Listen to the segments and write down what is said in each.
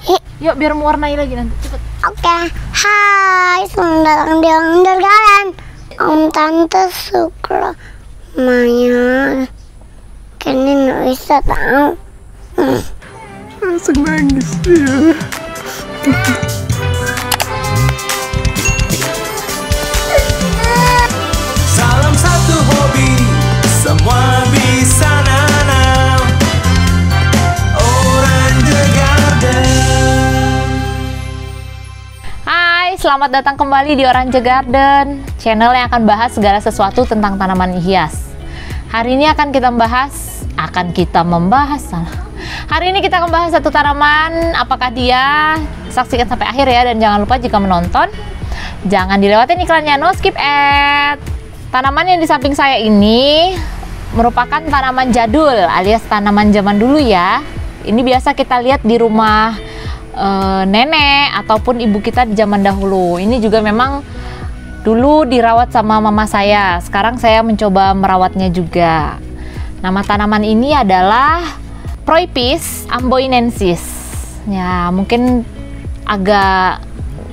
Yuk biar mewarnai lagi nanti, cepet. Oke. Hai, selamat datang di Undergarden. Om Tante suka Maya. Kayaknya nggak bisa tahu. Langsung nangis dia. Salam satu hobi, semua bisa nanam. Orange Garden. Hai, selamat datang kembali di Orange Garden, channel yang akan bahas segala sesuatu tentang tanaman hias. Hari ini Hari ini kita membahas satu tanaman. Apakah dia? Saksikan sampai akhir ya, dan jangan lupa jika menonton jangan dilewatin iklannya, no skip ad. Tanaman yang di samping saya ini merupakan tanaman jadul alias tanaman zaman dulu ya. Ini biasa kita lihat di rumah nenek ataupun ibu kita di zaman dahulu. Ini juga memang dulu dirawat sama mama saya. Sekarang saya mencoba merawatnya juga. Nama tanaman ini adalah Proipis amboinensis. Ya, mungkin agak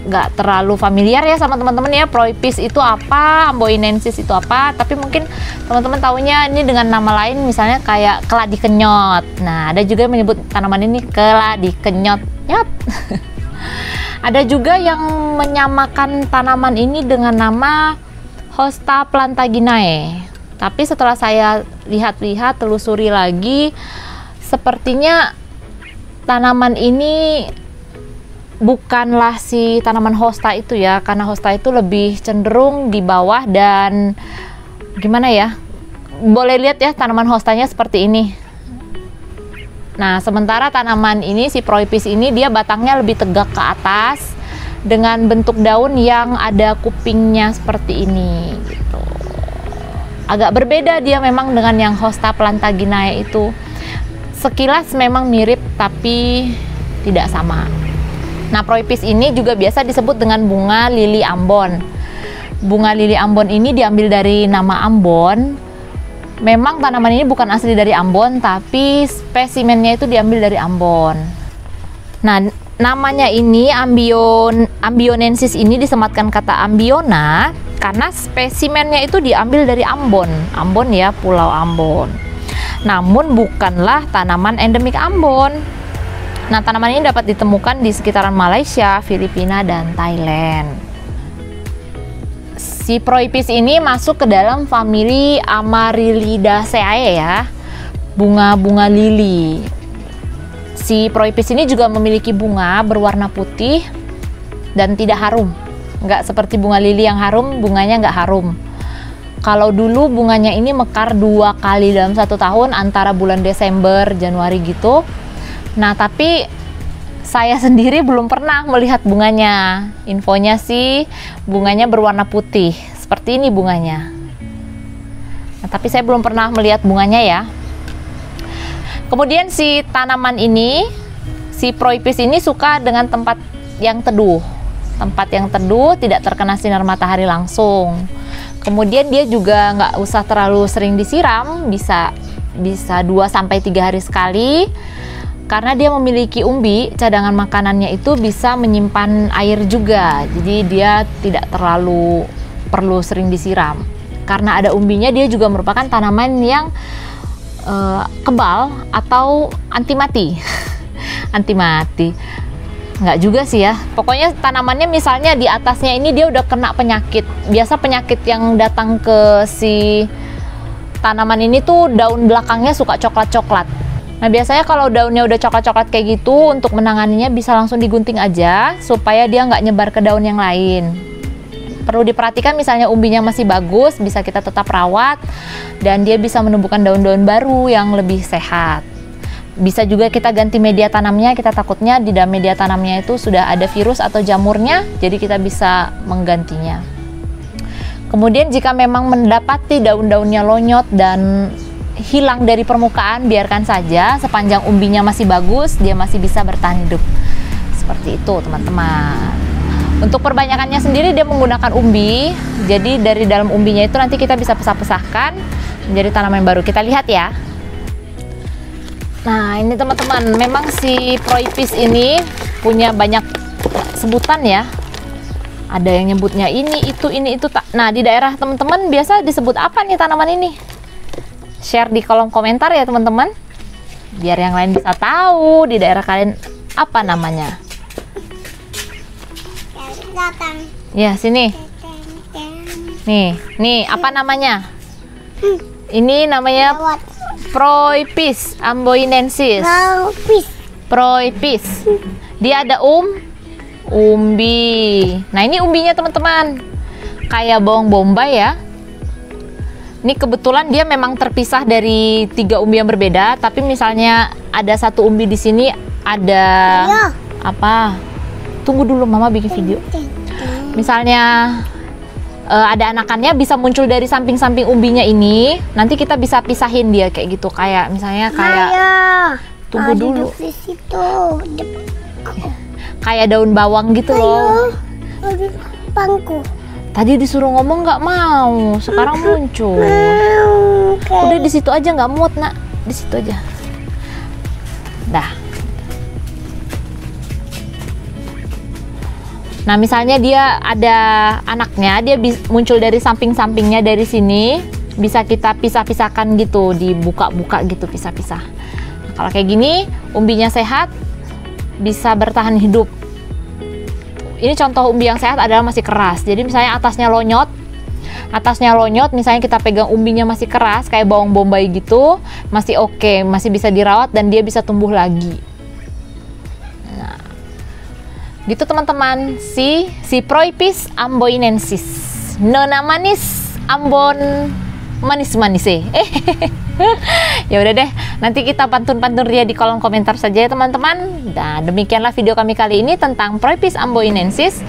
nggak terlalu familiar ya sama teman-teman ya, Proipis itu apa, amboinensis itu apa, tapi mungkin teman-teman taunya ini dengan nama lain, misalnya kayak keladi kenyot. Nah, ada juga yang menyebut tanaman ini keladi kenyot. Nyot. Ada juga yang menyamakan tanaman ini dengan nama Hosta plantaginae. Tapi setelah saya lihat-lihat, telusuri lagi, sepertinya tanaman ini bukanlah si tanaman hosta itu ya, karena hosta itu lebih cenderung di bawah dan gimana ya, boleh lihat ya tanaman hostanya seperti ini. Nah, sementara tanaman ini, si Proipis ini, dia batangnya lebih tegak ke atas dengan bentuk daun yang ada kupingnya seperti ini gitu. Agak berbeda dia memang dengan yang Hosta plantaginae itu. Sekilas memang mirip tapi tidak sama. Nah, Proipis ini juga biasa disebut dengan bunga lili Ambon. Bunga lili Ambon ini diambil dari nama Ambon. Memang tanaman ini bukan asli dari Ambon, tapi spesimennya itu diambil dari Ambon. Nah, namanya ini ambionensis ini disematkan kata ambiona karena spesimennya itu diambil dari Ambon. Ambon ya, Pulau Ambon. Namun bukanlah tanaman endemik Ambon. Nah, tanaman ini dapat ditemukan di sekitaran Malaysia, Filipina, dan Thailand. Si Proipis ini masuk ke dalam famili Amaryllidaceae ya, bunga-bunga lili. Si Proipis ini juga memiliki bunga berwarna putih dan tidak harum. Nggak seperti bunga lili yang harum, bunganya nggak harum. Kalau dulu bunganya ini mekar 2 kali dalam 1 tahun, antara bulan Desember, Januari gitu. Nah, tapi saya sendiri belum pernah melihat bunganya. Infonya sih bunganya berwarna putih. Seperti ini bunganya. Nah, tapi saya belum pernah melihat bunganya ya. Kemudian si tanaman ini, si Proipis ini suka dengan tempat yang teduh. Tempat yang teduh, tidak terkena sinar matahari langsung. Kemudian dia juga nggak usah terlalu sering disiram, bisa 2-3 hari sekali. Karena dia memiliki umbi, cadangan makanannya itu bisa menyimpan air juga. Jadi dia tidak terlalu perlu sering disiram. Karena ada umbinya, dia juga merupakan tanaman yang kebal atau anti mati. Anti mati. Nggak juga sih ya. Pokoknya tanamannya misalnya di atasnya ini dia udah kena penyakit. Biasa penyakit yang datang ke si tanaman ini tuh daun belakangnya suka coklat-coklat. Nah, biasanya kalau daunnya udah coklat-coklat kayak gitu, untuk menanganinya bisa langsung digunting aja supaya dia nggak nyebar ke daun yang lain. Perlu diperhatikan misalnya umbinya masih bagus, bisa kita tetap rawat dan dia bisa menumbuhkan daun-daun baru yang lebih sehat. Bisa juga kita ganti media tanamnya, kita takutnya di dalam media tanamnya itu sudah ada virus atau jamurnya, jadi kita bisa menggantinya. Kemudian jika memang mendapati daun-daunnya lonyot dan hilang dari permukaan, biarkan saja. Sepanjang umbinya masih bagus, dia masih bisa bertahan hidup. Seperti itu teman-teman. Untuk perbanyakannya sendiri dia menggunakan umbi. Jadi dari dalam umbinya itu nanti kita bisa pesah-pesahkan menjadi tanaman baru. Kita lihat ya. Nah, ini teman-teman, memang si Proipis ini punya banyak sebutan ya. Ada yang nyebutnya ini, itu, tak. Nah, di daerah teman-teman biasa disebut apa nih tanaman ini? Share di kolom komentar ya teman-teman. Biar yang lain bisa tahu di daerah kalian apa namanya. Datang. Ya, sini. Nih, apa namanya? Ini namanya Lewat. Proipis amboinensis. Raupis. Proipis. Dia ada umbi. Nah, ini umbinya teman-teman. Kayak bawang bombay ya. Ini kebetulan dia memang terpisah dari 3 umbi yang berbeda, tapi misalnya ada 1 umbi di sini ada Ayo. apa? Tunggu dulu, Mama bikin video. Misalnya ada anakannya bisa muncul dari samping-samping umbinya ini. Nanti kita bisa pisahin dia kayak gitu, kayak misalnya kayak tunggu dulu. Di situ. Kayak daun bawang gitu loh. Aduh, bangku. Tadi disuruh ngomong nggak mau, sekarang muncul. Udah di situ aja, nggak muat nak, di situ aja. Dah. Nah, misalnya dia ada anaknya, dia muncul dari samping-sampingnya dari sini, bisa kita pisah-pisahkan gitu, dibuka-buka gitu, pisah-pisah. Nah, kalau kayak gini, umbinya sehat, bisa bertahan hidup. Ini contoh umbi yang sehat adalah masih keras. Jadi misalnya atasnya lonyot, misalnya kita pegang umbinya masih keras, kayak bawang bombay gitu, masih oke, masih bisa dirawat dan dia bisa tumbuh lagi. Nah, gitu teman-teman, si Proipis amboinensis. Nona manis, Ambon manis-manis Ya udah deh, nanti kita pantun-pantun dia di kolom komentar saja ya teman-teman. Nah, demikianlah video kami kali ini tentang Proipis amboinensis.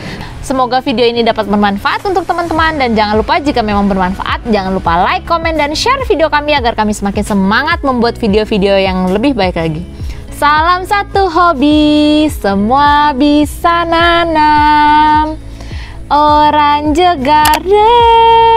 Semoga video ini dapat bermanfaat untuk teman-teman, dan jangan lupa jika memang bermanfaat, jangan lupa like, komen, dan share video kami agar kami semakin semangat membuat video-video yang lebih baik lagi. Salam satu hobi, semua bisa nanam. Orange Garden.